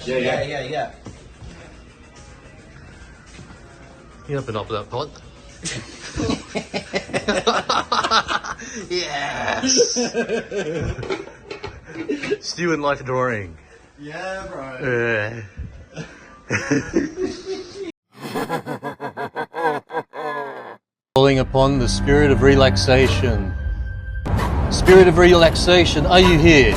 Yeah. You open up that pot. Yes! Stew and life drawing. Yeah, bro. Calling upon the spirit of relaxation. Spirit of relaxation, are you here?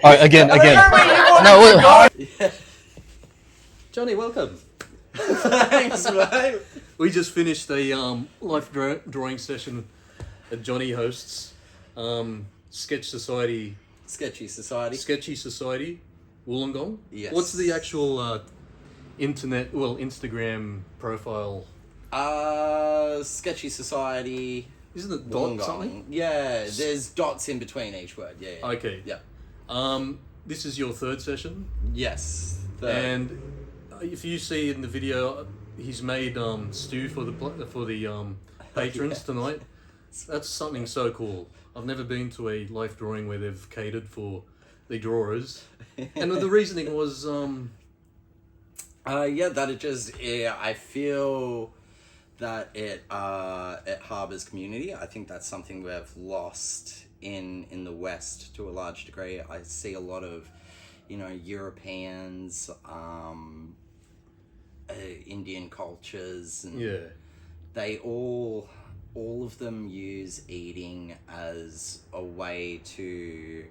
All right, again. No, Johnny, welcome. Thanks, mate. We just finished a life drawing session at Johnny hosts. Sketchy Society. Sketchy Society. Sketchy Society, Wollongong. Yes. What's the actual Instagram profile? Sketchy Society. Isn't it dot Wollongong. something? Yeah, there's dots in between each word. Yeah. Okay. Yeah. This is your third session, Yes. and if you see in the video, he's made stew for the patrons tonight. That's something so cool. I've never been to a life drawing where they've catered for the drawers, and the reasoning was I feel that it harbors community. I think that's something we've lost in the West to a large degree. I see a lot of, Europeans, Indian cultures, and they all of them use eating as a way to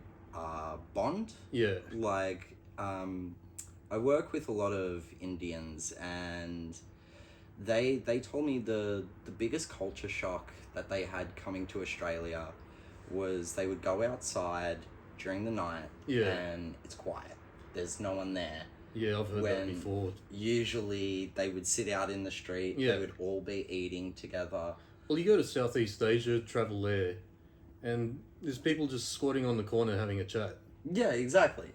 bond. Yeah. Like, I work with a lot of Indians, and they told me the biggest culture shock that they had coming to Australia was they would go outside during the night and it's quiet. There's no one there. Yeah, I've heard that before. Usually they would sit out in the street. Yeah. They would all be eating together. Well, you go to Southeast Asia, travel there, and there's people just squatting on the corner having a chat. Yeah, exactly.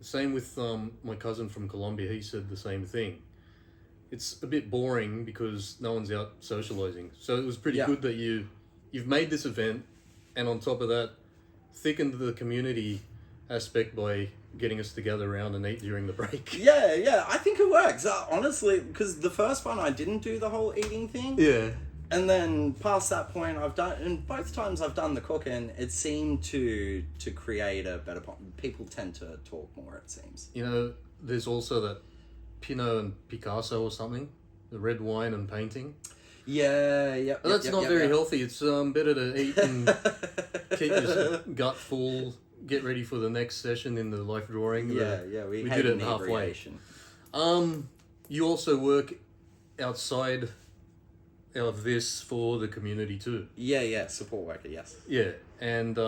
Same with my cousin from Colombia. He said the same thing. It's a bit boring because no one's out socializing. So it was pretty good that you've made this event, and on top of that, thickened the community aspect by getting us to gather around and eat during the break. Yeah, I think it works. Honestly, because the first one I didn't do the whole eating thing. Yeah. And then past that point, and both times I've done the cooking, it seemed to create a better point. People tend to talk more, it seems. There's also that Pinot and Picasso or something, the red wine and painting. Yeah. That's not very healthy. It's better to eat and keep your gut full, get ready for the next session in the life drawing. We did it halfway. You also work outside of this for the community too. Yeah, support worker, yes. Yeah, and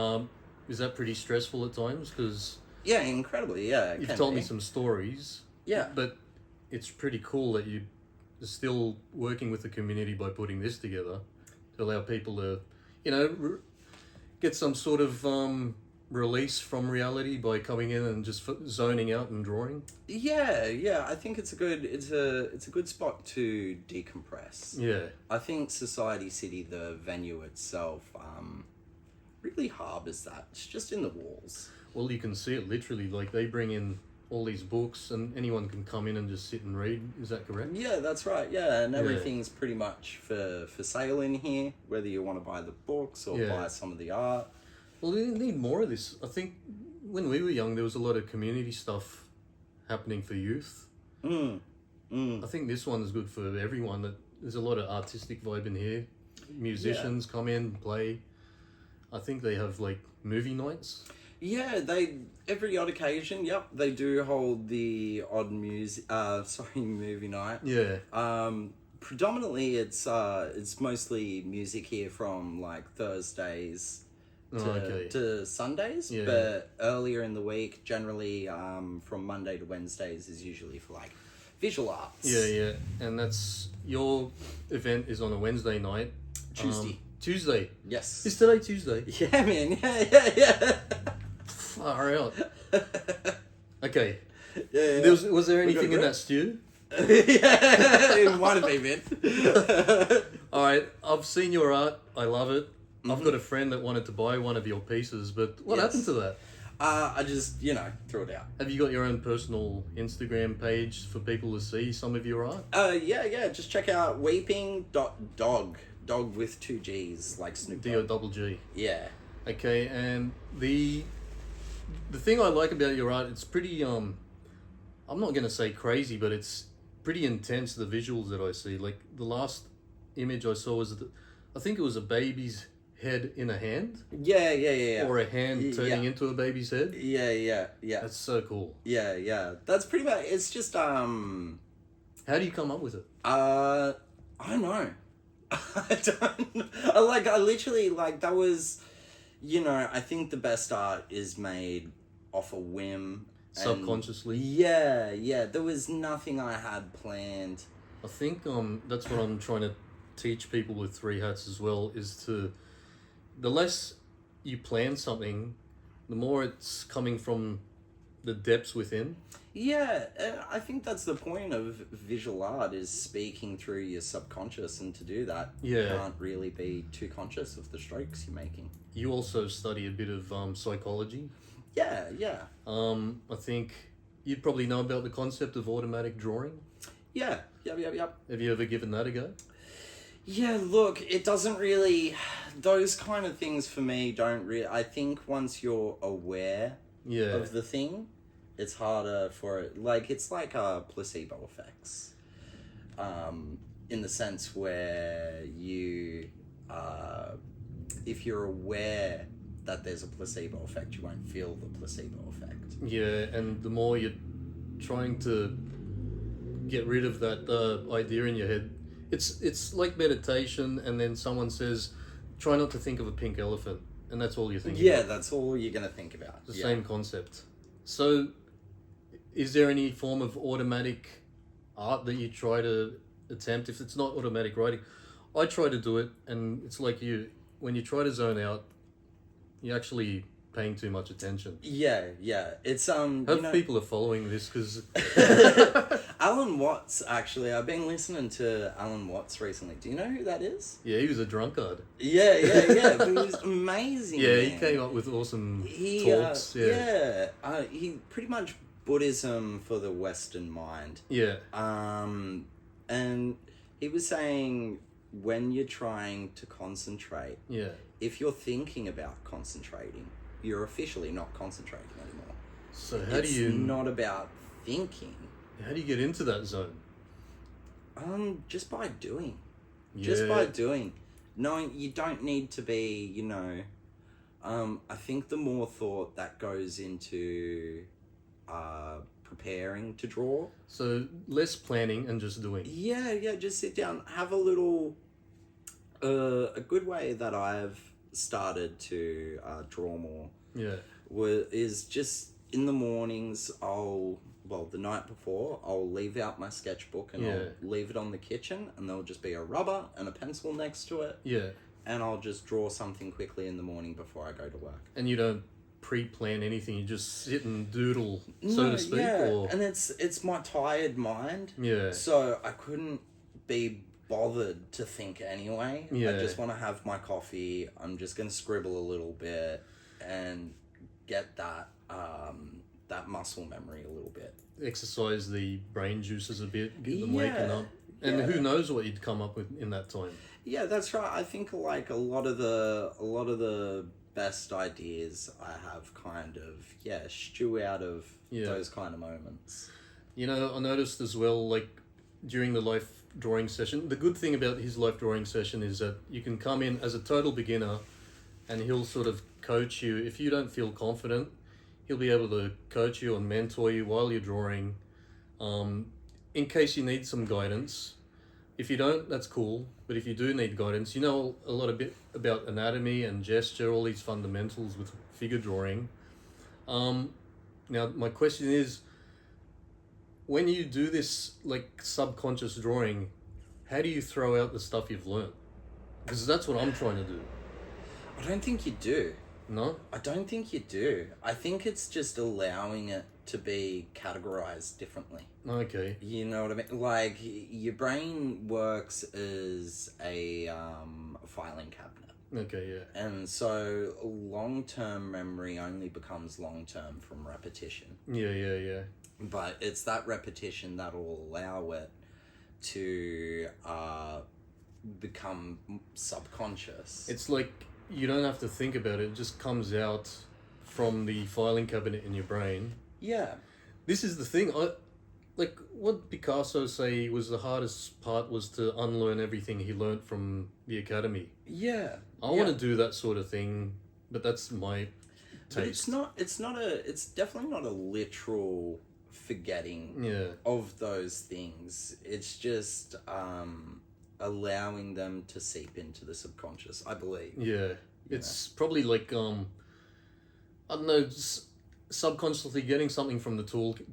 is that pretty stressful at times? Because incredibly, yeah. You've told me some stories. Yeah. But it's pretty cool that you're still working with the community by putting this together to allow people to, get some sort of release from reality by coming in and just zoning out and drawing. Yeah. I think it's a good spot to decompress. Yeah. I think Society City, the venue itself, really harbors that. It's just in the walls. Well, you can see it literally. Like, they bring in all these books and anyone can come in and just sit and read. Is that correct? Yeah, that's right. Yeah, and everything's pretty much for sale in here, whether you want to buy the books or buy some of the art. Well, we need more of this. I think when we were young, there was a lot of community stuff happening for youth. I think this one is good for everyone. There's a lot of artistic vibe in here. Musicians come in, play. I think they have like movie nights. Yeah, every odd occasion, they do hold the odd movie night. Yeah. Predominantly, it's mostly music here from like Thursdays to Sundays, Yeah, but earlier in the week, generally from Monday to Wednesdays is usually for like visual arts. Yeah. And that's your event is on a Wednesday night. Tuesday. Tuesday. Yes. Is today Tuesday? Yeah, man. Yeah. Far out. Okay. Yeah. Was there anything in that stew? Yeah, it might have been, man. All right, I've seen your art. I love it. I've got a friend that wanted to buy one of your pieces, but what happened to that? I just, threw it out. Have you got your own personal Instagram page for people to see some of your art? Yeah. Just check out weeping.dog. Dog with 2 G's, like Snoop Dogg. D-O-double-G. Yeah. Okay, and the thing I like about your art, it's pretty, I'm not going to say crazy, but it's pretty intense, the visuals that I see. Like, the last image I saw was, I think it was a baby's head in a hand. Yeah. Or a hand turning into a baby's head. Yeah. That's so cool. Yeah. That's pretty much, it's just, How do you come up with it? I don't know. I literally, that was, I think the best art is made off a whim. Subconsciously. Yeah. There was nothing I had planned. I think that's what I'm trying to teach people with Three Hats as well, is the less you plan something, the more it's coming from the depths within. Yeah, I think that's the point of visual art, is speaking through your subconscious, and to do that, you can't really be too conscious of the strokes you're making. You also study a bit of psychology. Yeah. I think you'd probably know about the concept of automatic drawing. Yeah. Yep. Have you ever given that a go? Yeah, look, it doesn't really... Those kind of things for me don't really... I think once you're aware of the thing, it's harder for it. It's like placebo effects. In the sense where you... if you're aware that there's a placebo effect, you won't feel the placebo effect. Yeah, and the more you're trying to get rid of that idea in your head, it's like meditation, and then someone says, try not to think of a pink elephant, and that's all you're thinking about. That's all you're going to think about. It's the same concept. So, is there any form of automatic art that you try to attempt? If it's not automatic writing, I try to do it, and it's like when you try to zone out, you're actually paying too much attention. Yeah. It's Hope people are following this, because Alan Watts, actually, I've been listening to Alan Watts recently. Do you know who that is? Yeah, he was a drunkard. Yeah. But he was amazing. Yeah, man. he came up with awesome talks. He pretty much Buddhism for the Western mind. Yeah. And he was saying, when you're trying to concentrate, if you're thinking about concentrating, you're officially not concentrating anymore. So it's not about thinking. How do you get into that zone? Just by doing. Yeah. Just by doing. Knowing you don't need to be, I think the more thought that goes into preparing to draw. So less planning and just doing. Yeah, just sit down, have a little... a good way that I've started to draw more is just in the mornings, the night before, I'll leave out my sketchbook and I'll leave it on the kitchen, and there'll just be a rubber and a pencil next to it. Yeah. And I'll just draw something quickly in the morning before I go to work. And you don't pre-plan anything, you just sit and doodle, so to speak? Yeah, or... and it's my tired mind. Yeah. So I couldn't be bothered to think anyway. Yeah. I just want to have my coffee. I'm just going to scribble a little bit and get that muscle memory a little bit. Exercise the brain juices a bit, get them waking up. And who knows what you'd come up with in that time. Yeah, that's right. I think a lot of the best ideas I have kind of stew out of those kind of moments. I noticed as well, during the life drawing session, the good thing about his life drawing session is that you can come in as a total beginner and he'll sort of coach you. If you don't feel confident, he'll be able to coach you and mentor you while you're drawing. In case you need some guidance, if you don't, that's cool. But if you do need guidance, you know a lot bit about anatomy and gesture, all these fundamentals with figure drawing. Now my question is, when you do this like subconscious drawing, how do you throw out the stuff you've learned? Because that's what I'm trying to do. I don't think you do. No? I don't think you do. I think it's just allowing it to be categorized differently. Okay. You know what I mean? Like, your brain works as a filing cabinet. Okay, yeah. And so long-term memory only becomes long-term from repetition. Yeah. But it's that repetition that will allow it to become subconscious. It's like you don't have to think about it. It just comes out from the filing cabinet in your brain. Yeah. This is the thing. Like what Picasso say was the hardest part was to unlearn everything he learnt from the academy. Yeah. I want to do that sort of thing, but that's my taste. But it's definitely not a literal forgetting of those things. It's just allowing them to seep into the subconscious, I believe. Yeah. It's probably like I don't know, subconsciously getting something from the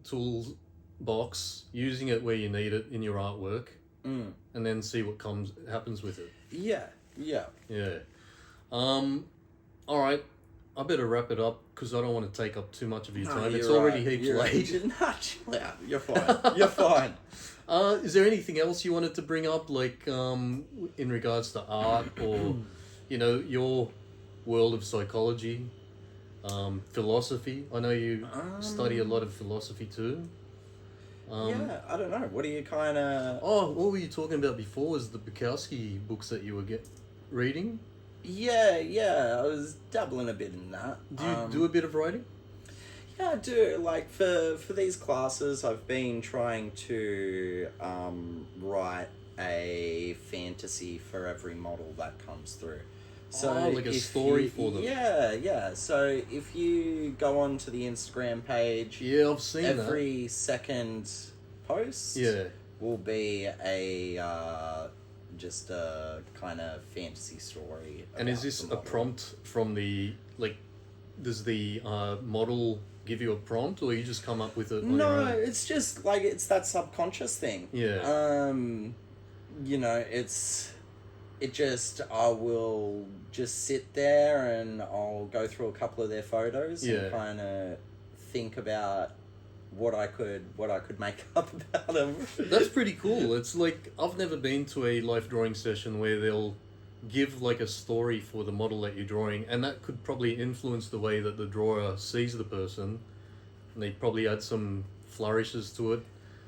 tools box, using it where you need it in your artwork, and then see what happens with it. Yeah. All right, I better wrap it up because I don't want to take up too much of your time. It's You're already right. heaps late. Chill out. You're fine. You're fine. Is there anything else you wanted to bring up, like in regards to art or, your world of psychology, philosophy? I know you study a lot of philosophy too. Yeah, I don't know. What are you kind of... Oh, what were you talking about before? Was the Bukowski books that you were reading? Yeah, I was dabbling a bit in that. Do you do a bit of writing? Yeah, I do. Like, for these classes, I've been trying to write a fantasy for every model that comes through. So like a story for them. Yeah. So if you go on to the Instagram page... Yeah, I've seen that. Every second post will be just a kind of fantasy story. And is this a prompt from the, like, does the model give you a prompt, or you just come up with it on your own? It's just, like, it's that subconscious thing. Yeah. I will just sit there and I'll go through a couple of their photos and kind of think about what I could make up about them. That's pretty cool. It's like, I've never been to a life drawing session where they'll give like a story for the model that you're drawing, and that could probably influence the way that the drawer sees the person, and they probably add some flourishes to it.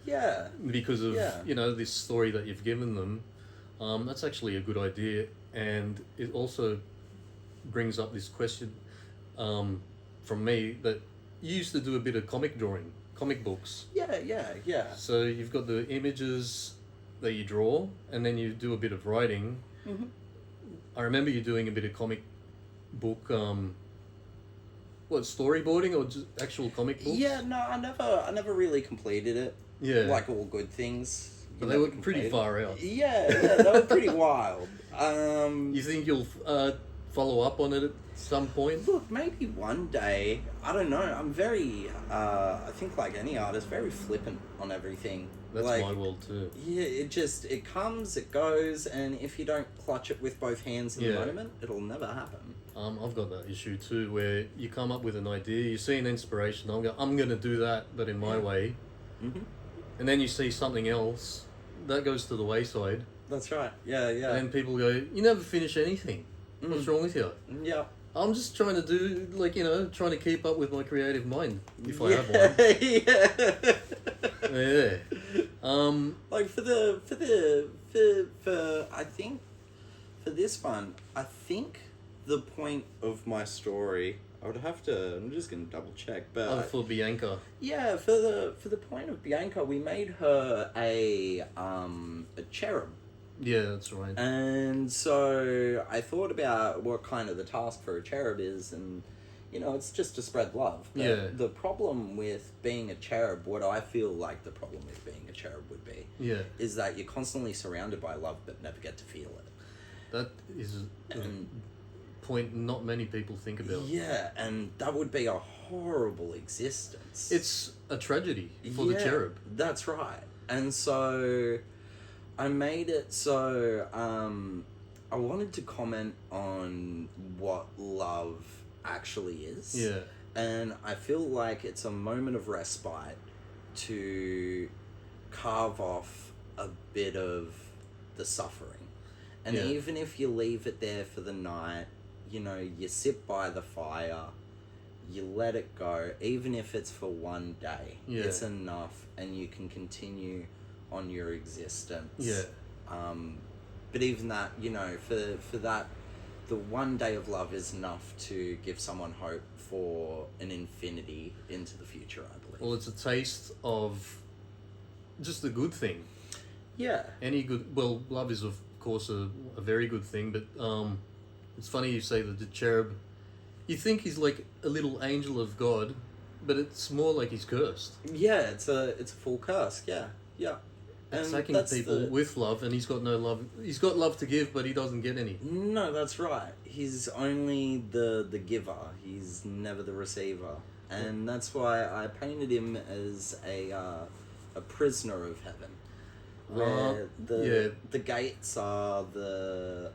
Yeah. Because of, this story that you've given them. That's actually a good idea, and it also brings up this question from me that you used to do a bit of comic books. Yeah. So you've got the images that you draw, and then you do a bit of writing. Mm-hmm. I remember you doing a bit of comic book, storyboarding or just actual comic books? Yeah, no, I never really completed it. Yeah. Like all good things. But they were pretty far out. Yeah, they were pretty wild. You think you'll follow up on it at some point? Look, maybe one day. I don't know. I'm very, I think like any artist, very flippant on everything. That's like, my world too. Yeah, it comes, it goes, and if you don't clutch it with both hands in the moment, it'll never happen. I've got that issue too, where you come up with an idea, you see an inspiration, I'm going to do that, but in my way. Mm-hmm. And then you see something else, that goes to the wayside. That's right. Yeah. And then people go, you never finish anything. What's wrong with you? Yeah. I'm just trying to do, trying to keep up with my creative mind, if I have one. Like I think for this one, I think the point of my story, I'm just gonna double check, but for Bianca. Yeah, for the point of Bianca, we made her a cherub. Yeah, that's right. And so I thought about what kind of the task for a cherub is, and it's just to spread love. But Yeah. the problem with being a cherub, what I feel like the problem with being a cherub would be, Yeah. is that you're constantly surrounded by love but never get to feel it. That is a And point not many people think about. yeah, and that would be a horrible existence. It's a tragedy for the cherub. That's right. And so I made it so I wanted to comment on what love actually is. Yeah. And I feel like it's a moment of respite to carve off a bit of the suffering. And Yeah. even if you leave it there for the night, you sit by the fire, you let it go, even if it's for one day, Yeah. it's enough, and you can continue on your existence. Yeah. But even that, for that, the one day of love is enough to give someone hope for an infinity into the future, I believe. Well, it's a taste of just a good thing. Yeah. Any good... Well, love is, of course, a very good thing, but it's funny you say that the cherub... You think he's like a little angel of God, but it's more like he's cursed. Yeah, it's a full curse, yeah. And Attacking that's people with love, and he's got no love. He's got love to give, but he doesn't get any. No, that's right. He's only the giver. He's never the receiver. And that's why I painted him as a prisoner of heaven. Where the gates are the...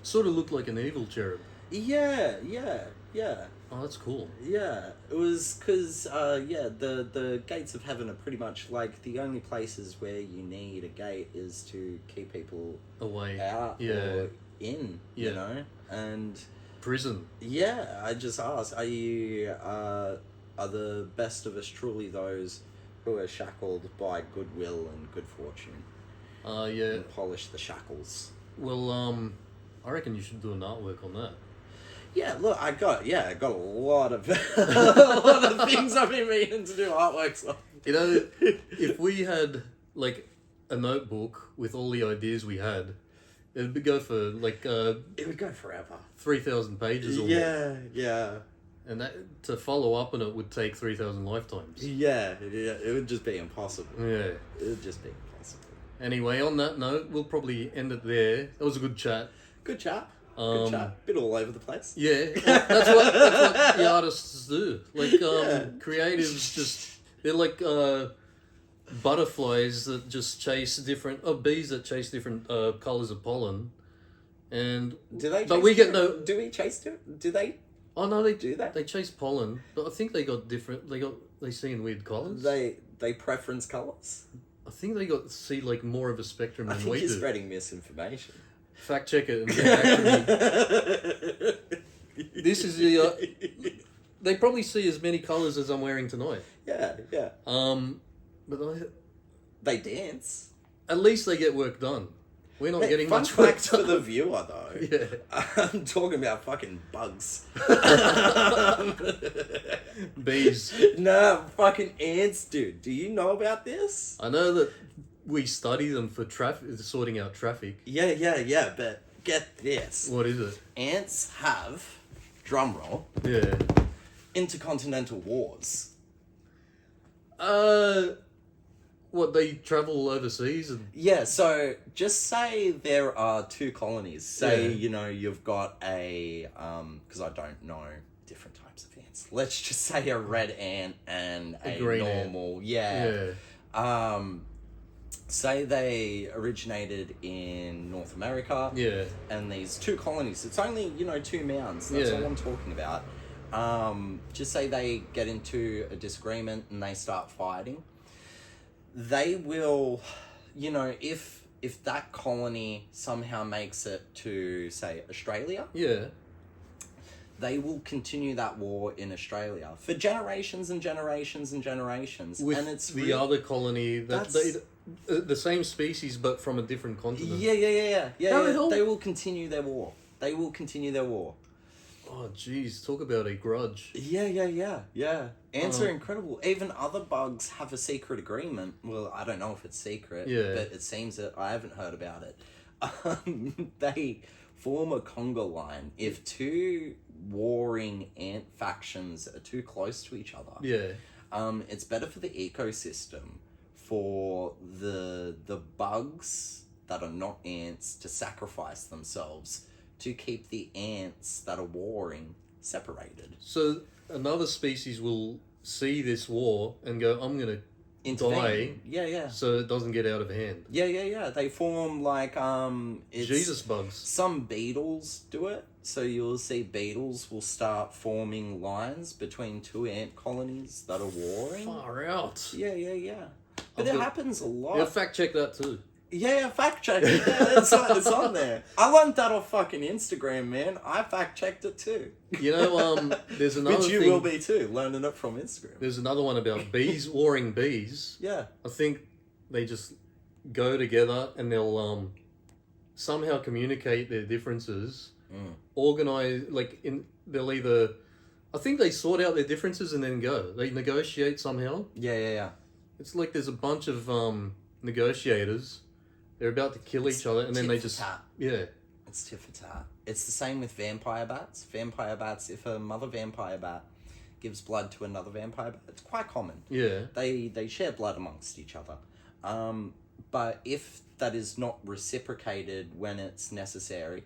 Sort of looked like an evil cherub. Yeah. Oh, that's cool. Yeah, it was because, the gates of heaven are pretty much like the only places where you need a gate is to keep people Away. out or in, and... Prison. Yeah, I just asked, are the best of us truly those who are shackled by goodwill and good fortune? Yeah. And polish the shackles. Well, I reckon you should do an artwork on that. Yeah, look, I got a lot of a lot of things I've been meaning to do artworks on. If we had like a notebook with all the ideas we had, it would go for like it would go forever. 3,000 pages or more. Yeah. And that to follow up on it would take 3,000 lifetimes. Yeah, it would just be impossible. Yeah. It would just be impossible. Anyway, on that note, we'll probably end it there. That was a good chat. Good chat. Good chat. Bit all over the place. Yeah, that's what the artists do. Like, creatives just, they're like butterflies that just chase different, bees that chase different colours of pollen. And, Do they? but we get no, Do we chase it? Do they? oh no, they Do that? They chase pollen, but I think they got different, they see in weird colours. They preference colours. I think they see like more of a spectrum I than think we you're do. spreading misinformation. Fact check it and actually, this is the, they probably see as many colours as I'm wearing tonight. Yeah. But They dance. at least they get work done. We're not getting fun much work facts for done. the viewer, though. Yeah. I'm talking about fucking bugs. Bees. No, fucking ants, dude. Do you know about this? I know that we study them for sorting out traffic. Yeah, but get this. What is it? Ants have, drumroll, Yeah. intercontinental wars. What, they travel overseas and... Yeah, so just say there are two colonies. Say, Yeah. you've got a, because I don't know different types of ants. Let's just say a red ant and a green normal, ant. Yeah. Say they originated in North America. Yeah. And these two colonies, it's only, two mounds. That's all I'm talking about. Just say they get into a disagreement and they start fighting. They will, if that colony somehow makes it to, say, Australia, Yeah. they will continue that war in Australia for generations and generations and generations. With and it's the other colony, the same species but from a different continent. Yeah. How the hell- They will continue their war. Oh, jeez, talk about a grudge. Yeah. Ants are incredible. Even other bugs have a secret agreement. Well, I don't know if it's secret, but it seems that I haven't heard about it. They form a conga line. If two warring ant factions are too close to each other. Yeah. It's better for the ecosystem for the bugs that are not ants to sacrifice themselves to keep the ants that are warring separated. So another species will see this war and go, I'm going to die. Yeah. So it doesn't get out of hand. Yeah. They form like it's, Jesus bugs. Some beetles do it. So you'll see beetles will start forming lines between two ant colonies that are warring. Far out. Yeah. But it happens a lot. Yeah, fact check that too. Yeah, fact check it. Yeah, it's on there. I learned that off fucking Instagram, man. I fact checked it too. You know, there's another Which you thing, will be too, learning it from Instagram. There's another one about bees, warring bees. Yeah. I think they just go together and they'll somehow communicate their differences, organize, they'll either, I think they sort out their differences and then go. They negotiate somehow. Yeah. It's like there's a bunch of negotiators. They're about to kill each other, and then they just... Yeah. It's tit for tat. It's the same with vampire bats. Vampire bats, if a mother vampire bat gives blood to another vampire bat, it's quite common. Yeah. They share blood amongst each other. But if that is not reciprocated when it's necessary,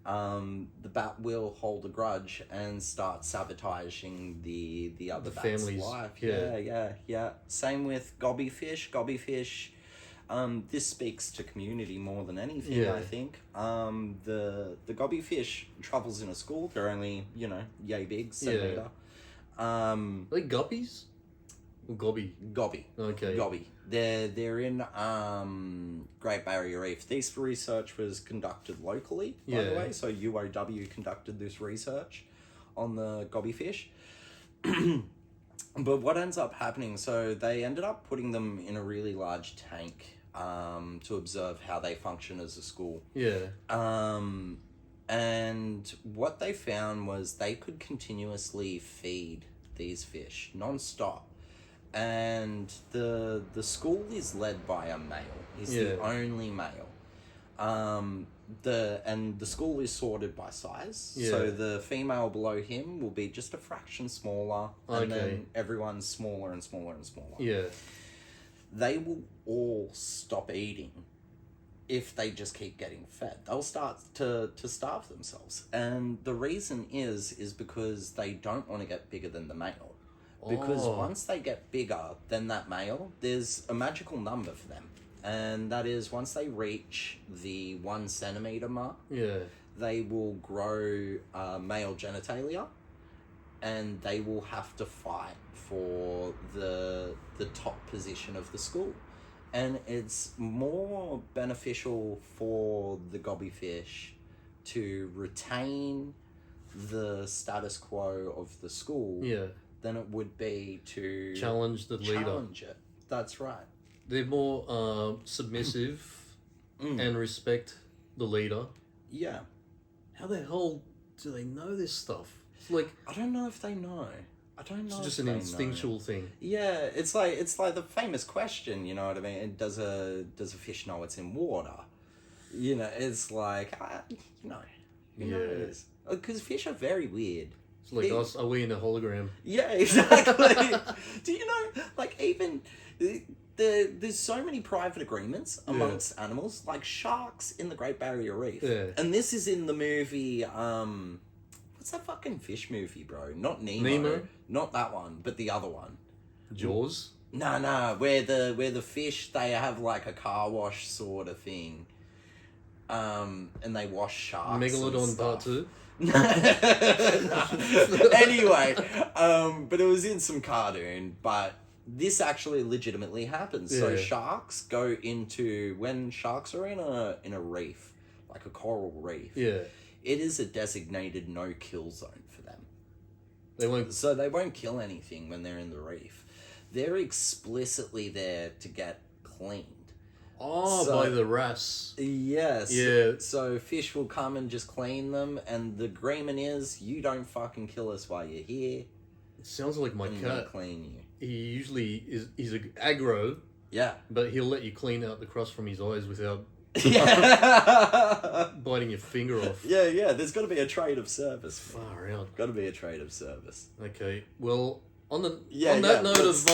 the bat will hold a grudge and start sabotaging the other bat's family's life. Yeah. Yeah. Same with gobbyfish. Gobbyfish, this speaks to community more than anything, I think. The gobbyfish travels in a school. They're only, yay big, centimetre. Are they guppies? Or gobby? Gobby. Okay. Gobby. They're in Great Barrier Reef. This research was conducted locally, by the way. So UOW conducted this research on the gobbyfish. But what ends up happening, so they ended up putting them in a really large tank to observe how they function as a school. Yeah. And what they found was they could continuously feed these fish non-stop. And the school is led by a male. He's the only male. The school is sorted by size. Yeah. So the female below him will be just a fraction smaller, and then everyone's smaller and smaller and smaller. Yeah. They will all stop eating if they just keep getting fed. They'll start to starve themselves. And the reason is because they don't want to get bigger than the male. Because once they get bigger than that male, there's a magical number for them. And that is once they reach the 1 centimetre mark, they will grow male genitalia, and they will have to fight for the top position of the school. And it's more beneficial for the gobbyfish to retain the status quo of the school than it would be to challenge the leader. Challenge it. That's right. They're more submissive and respect the leader. Yeah. How the hell do they know this stuff? It's like, I don't know if they know. I don't know. It's just an instinctual thing. Yeah, it's like the famous question. You know what I mean? Does a fish know it's in water? It's like who knows? Because fish are very weird. It's like us. Are we in a hologram? Yeah, exactly. Do you know? Like even there's so many private agreements amongst animals, like sharks in the Great Barrier Reef. Yeah. And this is in the movie. What's that fucking fish movie, bro? Not Nemo. Nemo? Not that one, but the other one. Jaws? Nah. Where the fish, they have like a car wash sort of thing. And they wash sharks. Megalodon Part 2? Anyway, but it was in some cartoon, but this actually legitimately happens. So sharks go into, when sharks are in a reef, like a coral reef. Yeah. It is a designated no-kill zone for them. They won't... So they won't kill anything when they're in the reef. They're explicitly there to get cleaned. Oh, by the wrasse. Yes. Yeah. So fish will come and just clean them, and the agreement is, you don't fucking kill us while you're here. It sounds like my cat. We'll clean you. He usually he's aggro. Yeah. But he'll let you clean out the crust from his eyes without Yeah. biting your finger off. Yeah. There's got to be a trade of service. Far out. Got to be a trade of service. Okay. Well, on that Yeah, note of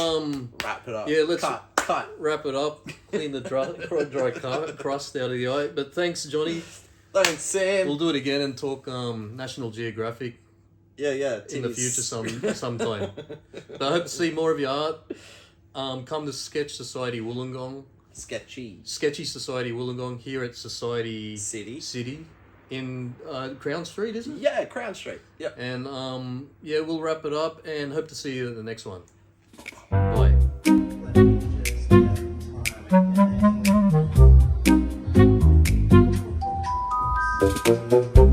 wrap it up. yeah, let's cut. wrap it up. Clean the dry crust out of the eye. But thanks, Johnny. Thanks, Sam. We'll do it again and talk National Geographic Yeah. in the future sometime. But I hope to see more of your art. Come to Sketch Society Wollongong. Sketchy Society Wollongong here at Society City. In Crown Street, isn't it? Yeah, Crown Street. Yep. And yeah, we'll wrap it up and hope to see you at the next one. Bye. Thank you.